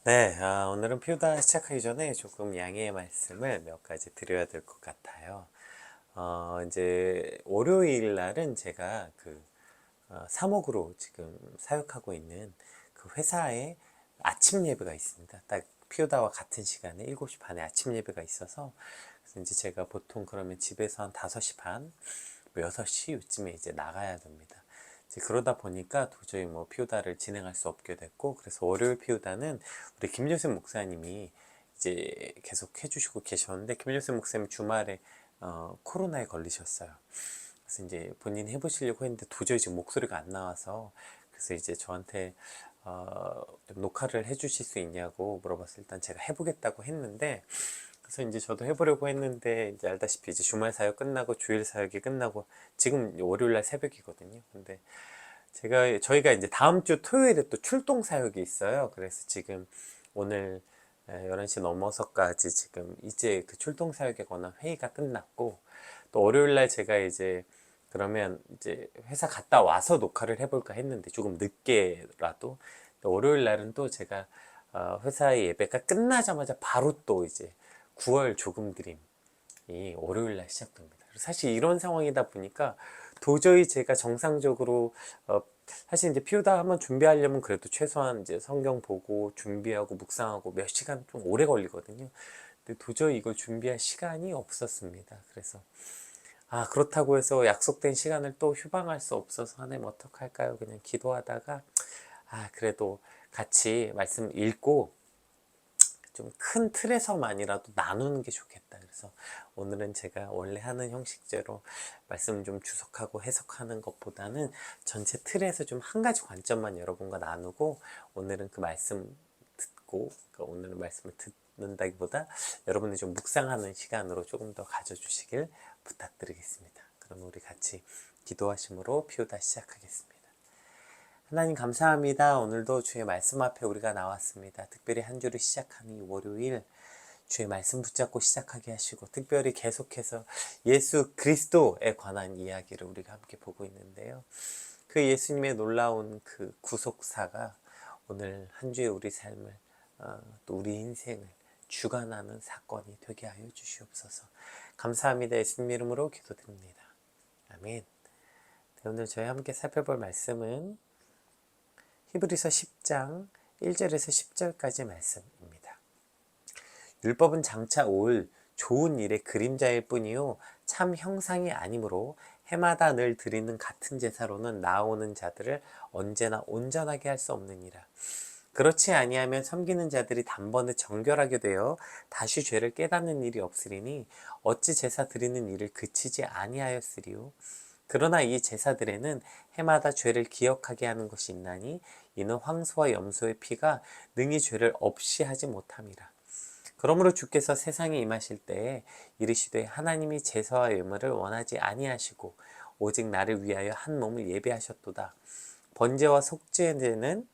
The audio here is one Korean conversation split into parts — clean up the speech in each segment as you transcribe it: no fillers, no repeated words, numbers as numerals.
네, 오늘은 피우다 시작하기 전에 조금 양해의 말씀을 몇 가지 드려야 될 것 같아요. 이제 월요일 날은 제가 사목으로 지금 사역하고 있는 그 회사에 아침 예배가 있습니다. 딱 피우다와 같은 시간에 7시 반에 아침 예배가 있어서, 그래서 이제 제가 보통 그러면 집에서 한 5시 반, 뭐 6시 요쯤에 이제 나가야 됩니다. 이제 그러다 보니까 도저히 뭐 피우다를 진행할 수 없게 됐고, 그래서 월요일 피우다는 우리 김효셉 목사님이 이제 계속 해주시고 계셨는데, 김효셉 목사님 주말에 코로나에 걸리셨어요. 그래서 이제 본인 해보시려고 했는데 도저히 지금 목소리가 안 나와서, 그래서 이제 저한테 좀 녹화를 해주실 수 있냐고 물어봤을 때 일단 제가 해보겠다고 했는데, 그래서 이제 저도 해보려고 했는데, 이제 알다시피 이제 주말 사역 끝나고 주일 사역이 끝나고 지금 월요일 날 새벽이거든요. 근데 저희가 이제 다음 주 토요일에 또 출동 사역이 있어요. 그래서 지금 오늘 11시 넘어서까지 지금 이제 그 출동 사역에 관한 회의가 끝났고, 또 월요일 날 제가 이제 그러면 이제 회사 갔다 와서 녹화를 해볼까 했는데 조금 늦게라도, 또 월요일 날은 또 제가 회사의 예배가 끝나자마자 바로 또 이제 9월 조금 드림이 월요일 날 시작됩니다. 사실 이런 상황이다 보니까 도저히 제가 정상적으로 사실 이제 피우다 한번 준비하려면 그래도 최소한 이제 성경 보고 준비하고 묵상하고 몇 시간 좀 오래 걸리거든요. 근데 도저히 이걸 준비할 시간이 없었습니다. 그래서 그렇다고 해서 약속된 시간을 또 휴방할 수 없어서 하나님 어떡할까요? 그냥 기도하다가 그래도 같이 말씀 읽고 좀 큰 틀에서만이라도 나누는 게 좋겠다. 그래서 오늘은 제가 원래 하는 형식대로 말씀 좀 주석하고 해석하는 것보다는 전체 틀에서 좀 한 가지 관점만 여러분과 나누고, 오늘은 그 말씀 듣고, 그러니까 오늘은 말씀을 듣는다기보다 여러분이 좀 묵상하는 시간으로 조금 더 가져주시길 부탁드리겠습니다. 그럼 우리 같이 기도하심으로 피우다 시작하겠습니다. 하나님 감사합니다. 오늘도 주의 말씀 앞에 우리가 나왔습니다. 특별히 한 주를 시작하는 이 월요일 주의 말씀 붙잡고 시작하게 하시고, 특별히 계속해서 예수 그리스도에 관한 이야기를 우리가 함께 보고 있는데요. 그 예수님의 놀라운 그 구속사가 오늘 한 주의 우리 삶을 또 우리 인생을 주관하는 사건이 되게 하여 주시옵소서. 감사합니다. 예수님 이름으로 기도드립니다. 아멘. 네, 오늘 저희 함께 살펴볼 말씀은 히브리서 10장 1절에서 10절까지 말씀입니다. 율법은 장차 올 좋은 일의 그림자일 뿐이요 참 형상이 아니므로 해마다 늘 드리는 같은 제사로는 나아오는 자들을 언제나 온전하게 할 수 없느니라. 그렇지 아니하면 섬기는 자들이 단번에 정결하게 되어 다시 죄를 깨닫는 일이 없으리니 어찌 제사 드리는 일을 그치지 아니하였으리요. 그러나 이 제사들에는 해마다 죄를 기억하게 하는 것이 있나니 이는 황소와 염소의 피가 능히 죄를 없이 하지 못함이라. 그러므로 주께서 세상에 임하실 때에 이르시되 하나님이 제사와 예물을 원하지 아니하시고 오직 나를 위하여 한 몸을 예배하셨도다. 번제와 속죄는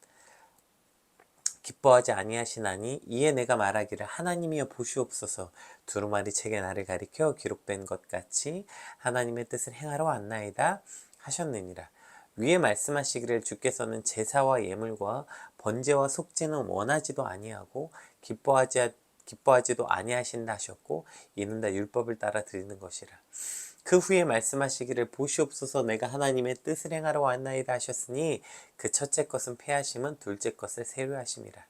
기뻐하지 아니하시나니 이에 내가 말하기를 하나님이여 보시옵소서. 두루마리 책에 나를 가리켜 기록된 것 같이 하나님의 뜻을 행하러 왔나이다 하셨느니라. 위에 말씀하시기를 주께서는 제사와 예물과 번제와 속죄는 원하지도 아니하고 기뻐하지도 아니하신다 하셨고 이는 다 율법을 따라 드리는 것이라. 그 후에 말씀하시기를 보시옵소서 내가 하나님의 뜻을 행하러 왔나이다 하셨으니 그 첫째 것은 폐하심은 둘째 것을 새로 하심이라.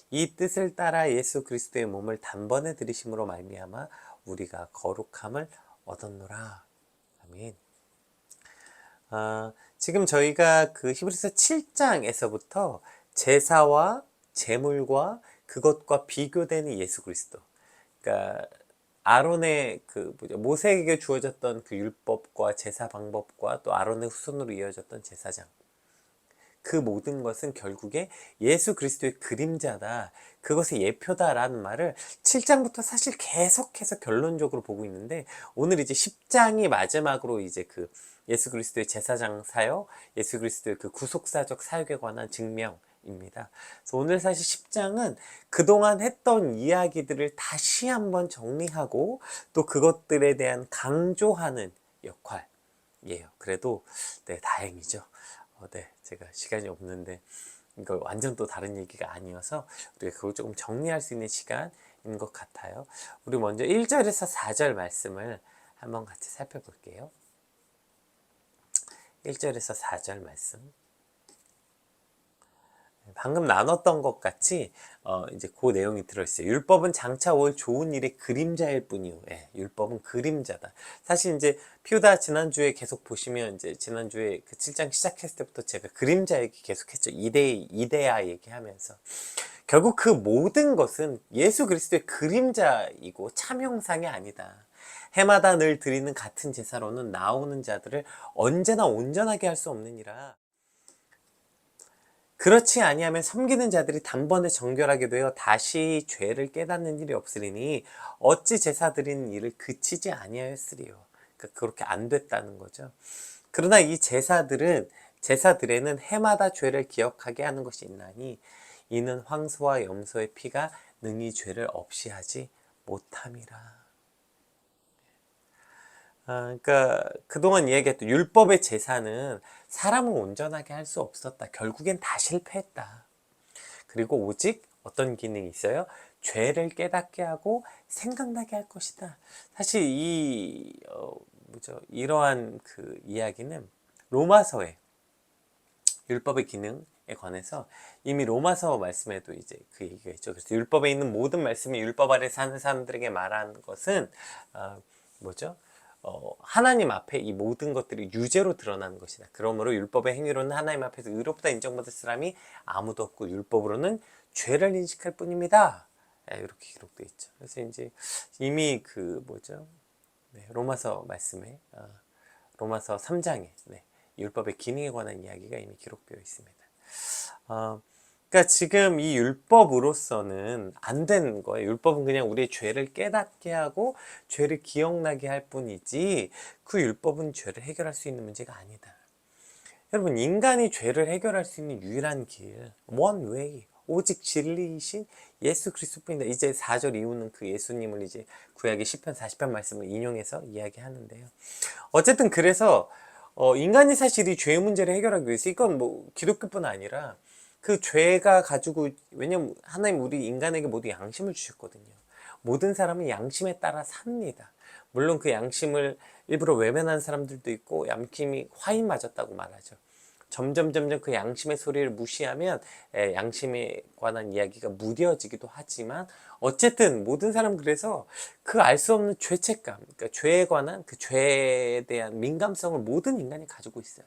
이 뜻을 따라 예수 그리스도의 몸을 단번에 들이심으로 말미암아 우리가 거룩함을 얻었노라. 아멘. 지금 저희가 그 히브리서 7장에서부터 제사와 제물과 그것과 비교되는 예수 그리스도, 그러니까 아론의 모세에게 주어졌던 그 율법과 제사 방법과 또 아론의 후손으로 이어졌던 제사장, 그 모든 것은 결국에 예수 그리스도의 그림자다, 그것의 예표다라는 말을 7장부터 사실 계속해서 결론적으로 보고 있는데, 오늘 이제 10장이 마지막으로 이제 그 예수 그리스도의 제사장 사역, 예수 그리스도의 그 구속사적 사역에 관한 증명입니다. 그래서 오늘 사실 10장은 그동안 했던 이야기들을 다시 한번 정리하고 또 그것들에 대한 강조하는 역할이에요. 그래도 네, 다행이죠. 네, 제가 시간이 없는데 이거 완전 또 다른 얘기가 아니어서 우리가 그걸 조금 정리할 수 있는 시간인 것 같아요. 우리 먼저 1절에서 4절 말씀을 한번 같이 살펴볼게요. 1절에서 4절 말씀. 방금 나눴던 것 같이 이제 그 내용이 들어있어요. 율법은 장차 올 좋은 일의 그림자일 뿐이요. 예, 율법은 그림자다. 사실 이제 피우다 지난주에 계속 보시면 이제 지난주에 그 7장 시작했을 때부터 제가 그림자 얘기 계속했죠. 이데아 얘기하면서 결국 그 모든 것은 예수 그리스도의 그림자이고 참 형상이 아니다. 해마다 늘 드리는 같은 제사로는 나오는 자들을 언제나 온전하게 할 수 없느니라. 그렇지 아니하면 섬기는 자들이 단번에 정결하게 되어 다시 죄를 깨닫는 일이 없으리니 어찌 제사 드리는 일을 그치지 아니하였으리요. 그러니까 그렇게 안 됐다는 거죠. 그러나 이 제사들에는 해마다 죄를 기억하게 하는 것이 있나니 이는 황소와 염소의 피가 능히 죄를 없이 하지 못함이라. 그러니까 그동안 이야기했던 율법의 제사는 사람을 온전하게 할 수 없었다. 결국엔 다 실패했다. 그리고 오직 어떤 기능이 있어요? 죄를 깨닫게 하고 생각나게 할 것이다. 사실 이러한 그 이야기는 로마서의 율법의 기능에 관해서 이미 로마서 말씀에도 이제 그 얘기가 있죠. 그래서 율법에 있는 모든 말씀이 율법 아래 사는 사람들에게 말하는 것은 뭐죠? 하나님 앞에 이 모든 것들이 유죄로 드러나는 것이다. 그러므로 율법의 행위로는 하나님 앞에서 의롭다 인정받을 사람이 아무도 없고 율법으로는 죄를 인식할 뿐입니다. 이렇게 기록되어 있죠. 그래서 이제 이미 로마서 말씀에 로마서 3장에 율법의 기능에 관한 이야기가 이미 기록되어 있습니다. 그러니까 지금 이 율법으로서는 안 되는 거예요. 율법은 그냥 우리의 죄를 깨닫게 하고 죄를 기억나게 할 뿐이지 그 율법은 죄를 해결할 수 있는 문제가 아니다. 여러분, 인간이 죄를 해결할 수 있는 유일한 길, one way, 오직 진리이신 예수 그리스도뿐이다. 이제 4절 이후는 그 예수님을 이제 구약의 시편 40편 말씀을 인용해서 이야기하는데요. 어쨌든 그래서 인간이 사실 이 죄 문제를 해결하기 위해서 이건 뭐 기독교뿐 아니라 그 죄가 가지고, 왜냐면 하나님 우리 인간에게 모두 양심을 주셨거든요. 모든 사람은 양심에 따라 삽니다. 물론 그 양심을 일부러 외면한 사람들도 있고 양심이 화인 맞았다고 말하죠. 점점 그 양심의 소리를 무시하면 양심에 관한 이야기가 무뎌지기도 하지만 어쨌든 모든 사람은 그래서 그 알 수 없는 죄책감, 그러니까 죄에 관한 그 죄에 대한 민감성을 모든 인간이 가지고 있어요.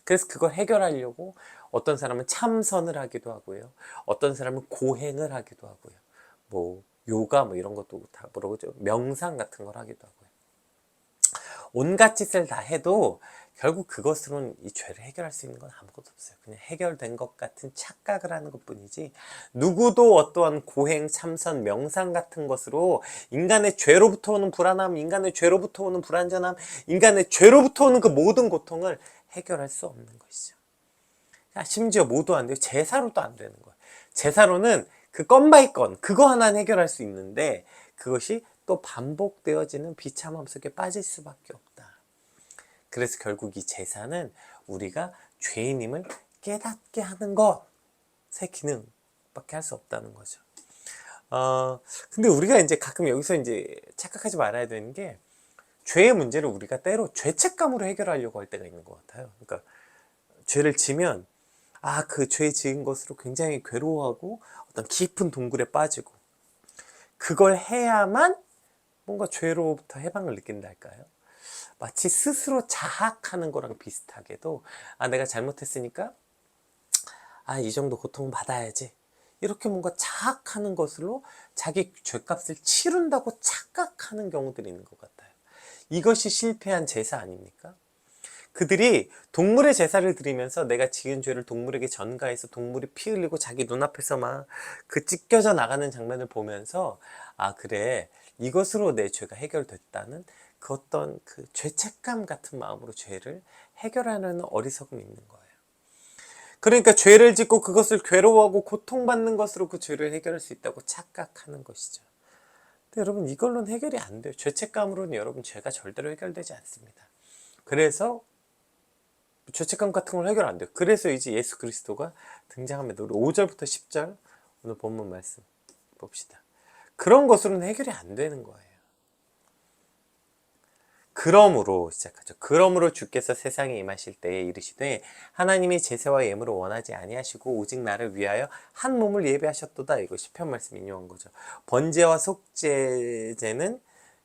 그래서 그걸 해결하려고 어떤 사람은 참선을 하기도 하고요. 어떤 사람은 고행을 하기도 하고요. 뭐 요가 뭐 이런 것도 다 물어보죠. 명상 같은 걸 하기도 하고요. 온갖 짓을 다 해도 결국 그것으로는 이 죄를 해결할 수 있는 건 아무것도 없어요. 그냥 해결된 것 같은 착각을 하는 것 뿐이지 누구도 어떠한 고행, 참선, 명상 같은 것으로 인간의 죄로부터 오는 불안함, 인간의 죄로부터 오는 불안전함, 인간의 죄로부터 오는 그 모든 고통을 해결할 수 없는 것이죠. 심지어 모두 안 돼요. 제사로도 안 되는 거예요. 제사로는 그 건 바이 건 그거 하나는 해결할 수 있는데 그것이 또 반복되어지는 비참함 속에 빠질 수밖에 없다. 그래서 결국 이 제사는 우리가 죄인임을 깨닫게 하는 것의 기능밖에 할 수 없다는 거죠. 근데 우리가 이제 가끔 여기서 이제 착각하지 말아야 되는 게 죄의 문제를 우리가 때로 죄책감으로 해결하려고 할 때가 있는 것 같아요. 그러니까 죄를 지면 그 죄 지은 것으로 굉장히 괴로워하고 어떤 깊은 동굴에 빠지고 그걸 해야만 뭔가 죄로부터 해방을 느낀다 할까요? 마치 스스로 자학하는 거랑 비슷하게도 내가 잘못했으니까 이 정도 고통 받아야지 이렇게 뭔가 자학하는 것으로 자기 죄값을 치른다고 착각하는 경우들이 있는 것 같아요. 이것이 실패한 제사 아닙니까? 그들이 동물의 제사를 드리면서 내가 지은 죄를 동물에게 전가해서 동물이 피 흘리고 자기 눈앞에서 막 그 찢겨져 나가는 장면을 보면서 그래, 이것으로 내 죄가 해결됐다는 그 어떤 그 죄책감 같은 마음으로 죄를 해결하려는 어리석음이 있는 거예요. 그러니까 죄를 짓고 그것을 괴로워하고 고통받는 것으로 그 죄를 해결할 수 있다고 착각하는 것이죠. 근데 여러분, 이걸로는 해결이 안 돼요. 죄책감으로는 여러분 죄가 절대로 해결되지 않습니다. 그래서 죄책감 같은 걸 해결 안 돼요. 그래서 이제 예수 그리스도가 등장합니다. 우리 5절부터 10절 오늘 본문 말씀 봅시다. 그런 것으로는 해결이 안 되는 거예요. 그러므로 시작하죠. 그러므로 주께서 세상에 임하실 때에 이르시되 하나님이 제사와 예물을 원하지 아니하시고 오직 나를 위하여 한 몸을 예배하셨도다. 이거 시편 말씀 인용한 거죠. 번제와 속죄제는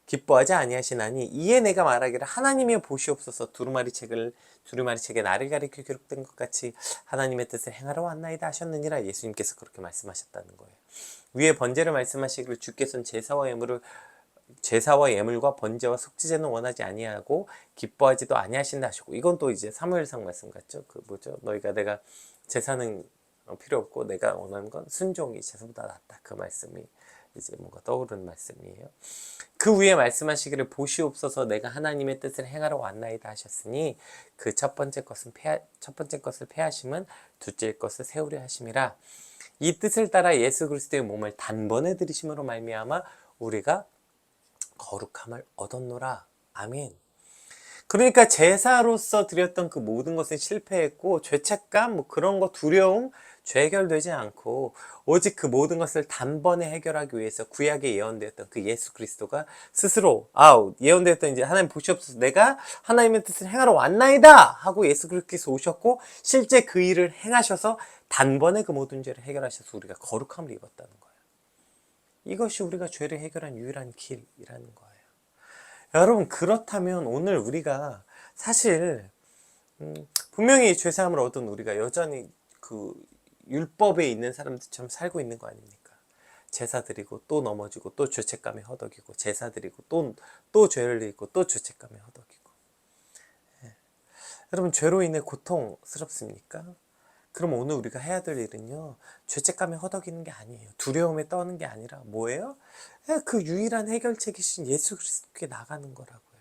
기뻐하지 아니하시나니 이에 내가 말하기를 하나님이여 보시옵소서. 두루마리 책에 나를 가리켜 기록된 것 같이 하나님의 뜻을 행하러 왔나이다 하셨느니라. 예수님께서 그렇게 말씀하셨다는 거예요. 위에 번제를 말씀하시기를 주께서는 제사와 예물과 번제와 속죄제는 원하지 아니하고 기뻐하지도 아니하신다 하시고, 이건 또 이제 사무엘상 말씀 같죠. 그 뭐죠? 너희가 내가 제사는 필요 없고 내가 원하는 건 순종이 제사보다 낫다. 그 말씀이 이제 뭔가 떠오르는 말씀이에요. 그 위에 말씀하시기를 보시옵소서 내가 하나님의 뜻을 행하러 왔나이다 하셨으니 그 첫 번째 것을 폐하심은 둘째 것을 세우려 하심이라. 이 뜻을 따라 예수 그리스도의 몸을 단번에 들이심으로 말미암아 우리가 거룩함을 얻었노라. 아멘. 그러니까 제사로서 드렸던 그 모든 것은 실패했고 죄책감 뭐 그런 거 두려움 죄 해결되지 않고 오직 그 모든 것을 단번에 해결하기 위해서 구약에 예언되었던 그 예수 그리스도가 스스로 예언되었던 이제 하나님 보시옵소서 내가 하나님의 뜻을 행하러 왔나이다 하고 예수 그리스도께서 오셨고 실제 그 일을 행하셔서 단번에 그 모든 죄를 해결하셔서 우리가 거룩함을 입었다는 거예요. 이것이 우리가 죄를 해결한 유일한 길이라는 거예요. 여러분 그렇다면 오늘 우리가 사실 분명히 죄사함을 얻은 우리가 여전히 그 율법에 있는 사람들처럼 살고 있는 거 아닙니까? 제사 드리고 또 넘어지고 또 죄책감에 허덕이고 제사 드리고 또 죄를 짓고 또 죄책감에 허덕이고. 여러분 죄로 인해 고통스럽습니까? 그럼 오늘 우리가 해야 될 일은요, 죄책감에 허덕이는 게 아니에요. 두려움에 떠는 게 아니라 뭐예요? 그 유일한 해결책이신 예수 그리스도께 나가는 거라고요.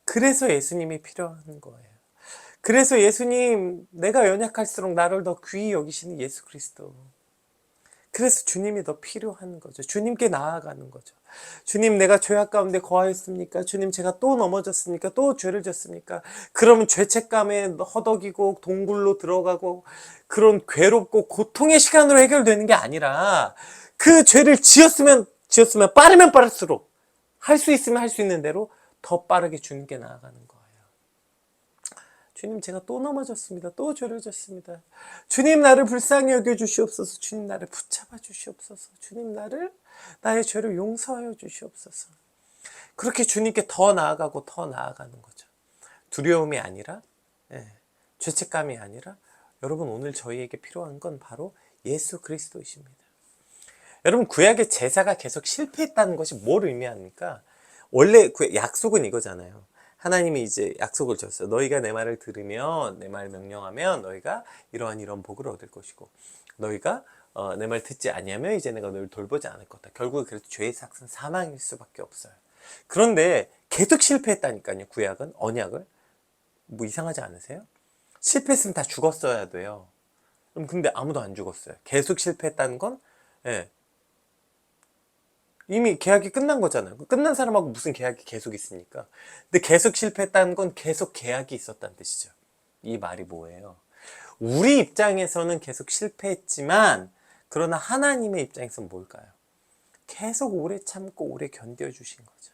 그래서 예수님이 필요한 거예요. 그래서 예수님, 내가 연약할수록 나를 더 귀히 여기시는 예수 그리스도. 그래서 주님이 더 필요한 거죠. 주님께 나아가는 거죠. 주님, 내가 죄악 가운데 거하였습니까? 주님, 제가 또 넘어졌습니까? 또 죄를 졌습니까? 그러면 죄책감에 허덕이고 동굴로 들어가고 그런 괴롭고 고통의 시간으로 해결되는 게 아니라 그 죄를 지었으면 빠르면 빠를수록 할 수 있으면 할 수 있는 대로 더 빠르게 주님께 나아가는 거예요. 주님, 제가 또 넘어졌습니다. 또 죄를 졌습니다. 주님, 나를 불쌍히 여겨 주시옵소서. 주님, 나를 붙잡아 주시옵소서. 주님, 나의 죄를 용서하여 주시옵소서. 그렇게 주님께 더 나아가고 더 나아가는 거죠. 두려움이 아니라, 죄책감이 아니라, 여러분 오늘 저희에게 필요한 건 바로 예수 그리스도이십니다. 여러분 구약의 제사가 계속 실패했다는 것이 뭘 의미합니까? 원래 그 약속은 이거잖아요. 하나님이 이제 약속을 줬어요. 너희가 내 말을 들으면, 내 말을 명령하면 너희가 이런 복을 얻을 것이고, 너희가 내 말 듣지 아니하면 이제 내가 너를 돌보지 않을 거다. 결국 그래도 죄의 삭은 사망일 수밖에 없어요. 그런데 계속 실패했다니까요. 구약은, 언약을. 뭐 이상하지 않으세요? 실패했으면 다 죽었어야 돼요. 그럼 근데 아무도 안 죽었어요. 계속 실패했다는 건 이미 계약이 끝난 거잖아요. 끝난 사람하고 무슨 계약이 계속 있습니까? 근데 계속 실패했다는 건 계속 계약이 있었다는 뜻이죠. 이 말이 뭐예요? 우리 입장에서는 계속 실패했지만 그러나 하나님의 입장에서는 뭘까요? 계속 오래 참고 오래 견뎌주신 거죠.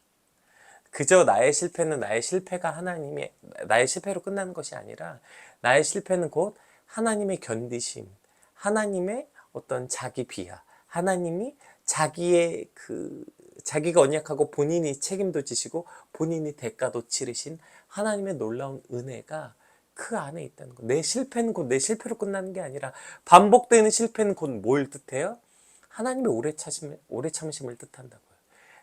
그저 나의 실패는 나의 실패로 끝나는 것이 아니라 나의 실패는 곧 하나님의 견디심, 하나님의 어떤 자기 비하, 하나님이 자기가 언약하고 본인이 책임도 지시고 본인이 대가도 치르신 하나님의 놀라운 은혜가 그 안에 있다는 거. 내 실패는 곧 내 실패로 끝나는 게 아니라 반복되는 실패는 곧 뭘 뜻해요? 하나님의 오래 참으심을 뜻한다고요.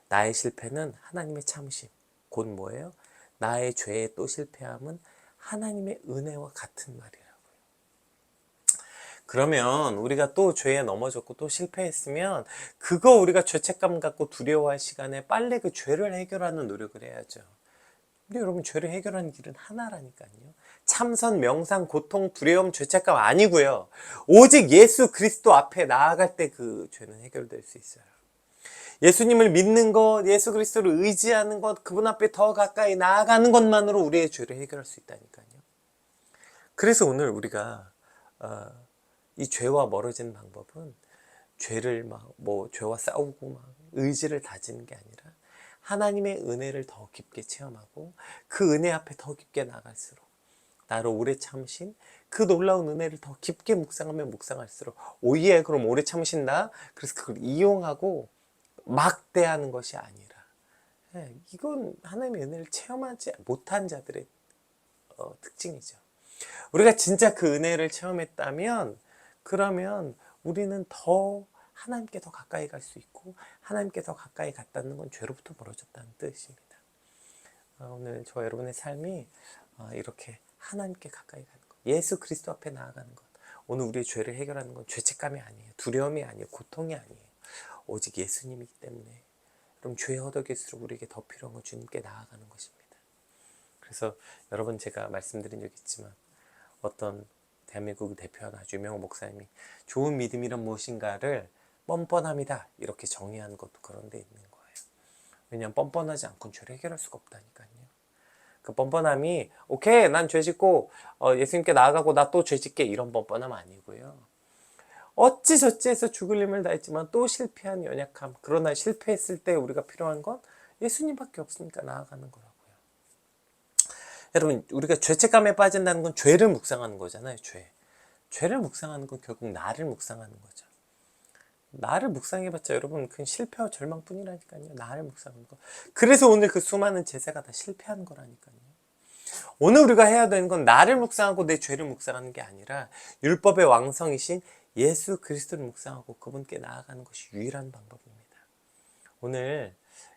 나의 실패는 하나님의 참으심. 곧 뭐예요? 나의 죄에 또 실패함은 하나님의 은혜와 같은 말이에요. 그러면 우리가 또 죄에 넘어졌고 또 실패했으면 그거 우리가 죄책감 갖고 두려워할 시간에 빨리 그 죄를 해결하는 노력을 해야죠. 근데 여러분 죄를 해결하는 길은 하나라니까요. 참선, 명상, 고통, 두려움, 죄책감 아니고요. 오직 예수 그리스도 앞에 나아갈 때 그 죄는 해결될 수 있어요. 예수님을 믿는 것, 예수 그리스도를 의지하는 것, 그분 앞에 더 가까이 나아가는 것만으로 우리의 죄를 해결할 수 있다니까요. 그래서 오늘 우리가 이 죄와 멀어지는 방법은 죄를 죄와 싸우고 의지를 다지는 게 아니라 하나님의 은혜를 더 깊게 체험하고 그 은혜 앞에 더 깊게 나갈수록 나를 오래 참으신 그 놀라운 은혜를 더 깊게 묵상하면 묵상할수록 오예 그럼 오래 참으신다 그래서 그걸 이용하고 막대하는 것이 아니라 이건 하나님의 은혜를 체험하지 못한 자들의 특징이죠. 우리가 진짜 그 은혜를 체험했다면 그러면 우리는 더 하나님께 더 가까이 갈 수 있고 하나님께 더 가까이 갔다는 건 죄로부터 멀어졌다는 뜻입니다. 오늘 저와 여러분의 삶이 이렇게 하나님께 가까이 가는 것, 예수 그리스도 앞에 나아가는 것, 오늘 우리의 죄를 해결하는 건 죄책감이 아니에요. 두려움이 아니에요. 고통이 아니에요. 오직 예수님이기 때문에 그럼 죄 허덕일수록 우리에게 더 필요한 건 주님께 나아가는 것입니다. 그래서 여러분 제가 말씀드린 적 있지만 어떤 대한민국을 대표하는 아주 유명한 목사님이 좋은 믿음이란 무엇인가를 뻔뻔함이다 이렇게 정의하는 것도 그런 데 있는 거예요. 왜냐하면 뻔뻔하지 않고는 죄를 해결할 수가 없다니까요. 그 뻔뻔함이 오케이 난 죄 짓고 예수님께 나아가고 나 또 죄 짓게 이런 뻔뻔함 아니고요. 어찌저찌 해서 죽을 힘을 다했지만 또 실패한 연약함, 그러나 실패했을 때 우리가 필요한 건 예수님밖에 없으니까 나아가는 거라고요. 여러분 우리가 죄책감에 빠진다는 건 죄를 묵상하는 거잖아요. 죄를 묵상하는 건 결국 나를 묵상하는 거죠. 나를 묵상해봤자 여러분 그냥 실패와 절망뿐이라니까요. 나를 묵상하는 거. 그래서 오늘 그 수많은 제사가 다 실패하는 거라니까요. 오늘 우리가 해야 되는 건 나를 묵상하고 내 죄를 묵상하는 게 아니라 율법의 왕성이신 예수 그리스도를 묵상하고 그분께 나아가는 것이 유일한 방법입니다. 오늘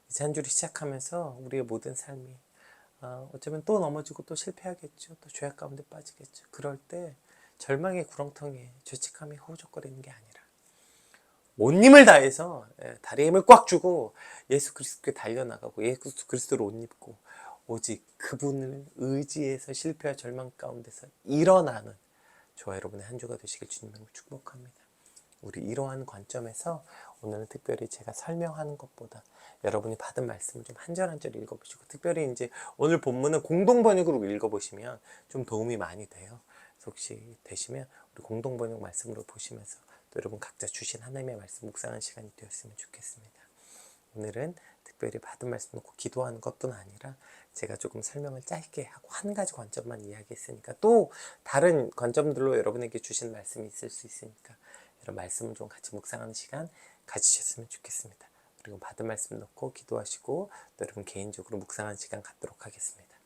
이제 한 주를 시작하면서 우리의 모든 삶이 어쩌면 또 넘어지고 또 실패하겠죠. 또 죄악 가운데 빠지겠죠. 그럴 때 절망의 구렁텅이에 죄책감이 허우적거리는 게 아니라 온 힘을 다해서 다리에 힘을 꽉 주고 예수 그리스도께 달려나가고 예수 그리스도를 옷 입고 오직 그분을 의지해서 실패와 절망 가운데서 일어나는 저와 여러분의 한 주가 되시길 주님으로 축복합니다. 우리 이러한 관점에서 오늘은 특별히 제가 설명하는 것보다 여러분이 받은 말씀을 좀 한 절 한 절 읽어보시고 특별히 이제 오늘 본문은 공동 번역으로 읽어보시면 좀 도움이 많이 돼요. 그래서 혹시 되시면 우리 공동 번역 말씀으로 보시면서 또 여러분 각자 주신 하나님의 말씀 묵상하는 시간이 되었으면 좋겠습니다. 오늘은 특별히 받은 말씀 놓고 기도하는 것뿐 아니라 제가 조금 설명을 짧게 하고 한 가지 관점만 이야기했으니까 또 다른 관점들로 여러분에게 주신 말씀이 있을 수 있으니까 이런 말씀을 좀 같이 묵상하는 시간 가지셨으면 좋겠습니다. 그리고 받은 말씀 놓고 기도하시고 또 여러분 개인적으로 묵상하는 시간 갖도록 하겠습니다.